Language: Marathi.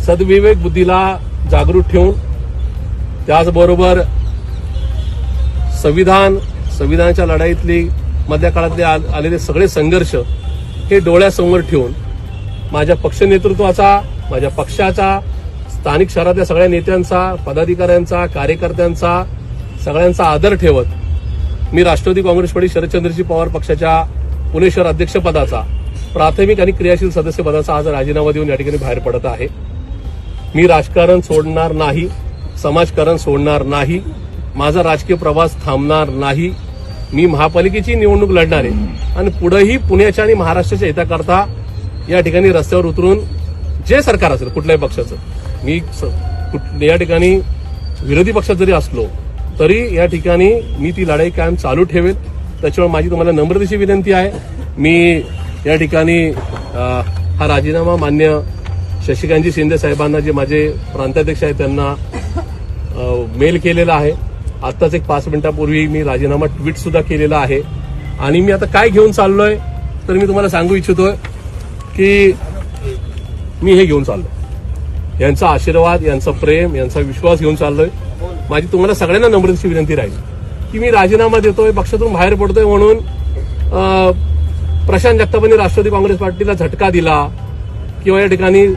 सद्विवेक बुद्धीला जागृत ठेवून त्याचबरोबर संविधानाच्या लढाईतली मधल्या काळातले आलेले सगळे संघर्ष हे डोळ्यासमोर ठेवून माझ्या पक्ष नेतृत्वाचा, माझ्या पक्षाचा, स्थानिक शहरातल्या सगळ्या नेत्यांचा, पदाधिकाऱ्यांचा, कार्यकर्त्यांचा सगळ्यांचा आदर ठेवत मी राष्ट्रवादी काँग्रेस पार्टी शरदचंद्रजी पवार पक्षाच्या पुणे शहर अध्यक्षपदाचा प्राथमिक आणि क्रियाशील सदस्य पदाचा आज राजीनामा देऊन या ठिकाणी बाहेर पडत आहे. मी राजकारण सोडणार नाही, समाजकारण सोडणार नाही, माझा राजकीय प्रवास थांबणार नाही. मी महापालिकेची निवडणूक लढणार आहे आणि पुढेही पुण्याच्या आणि महाराष्ट्राच्या हिताकरता या ठिकाणी रस्त्यावर उतरून जे सरकार असेल कुठल्याही पक्षाचं, मी या ठिकाणी विरोधी पक्षात जरी असलो तरी या ठिकाणी मी ती लढाई कायम चालू ठेवेल. त्याच्यामुळे माझी तुम्हाला नम्रतेची विनंती आहे, मी या ठिकाणी हा राजीनामा मान्य शशिकांतजी शिंदे साहेबांना, जे माझे प्रांताध्यक्ष आहेत, त्यांना मेल केलेला आहे. आत्ताच एक 5 मिनिटापूर्वी मी राजीनामा ट्विट सुद्धा केलेला आहे. आणि मी आता काय घेऊन चाललोय तर मी तुम्हाला सांगू इच्छितोय की मी हे घेऊन चाललोय, यांचा आशीर्वाद, यांचा प्रेम, यांचा विश्वास घेऊन चाललोय. माझी तुम्हाला सगळ्यांना नम्रतेची विनंती राहील की मी राजीनामा देतोय, पक्षातून बाहेर पडतोय म्हणून प्रशांत जगतापांनी राष्ट्रवादी काँग्रेस पार्टीला झटका दिला किंवा या ठिकाणी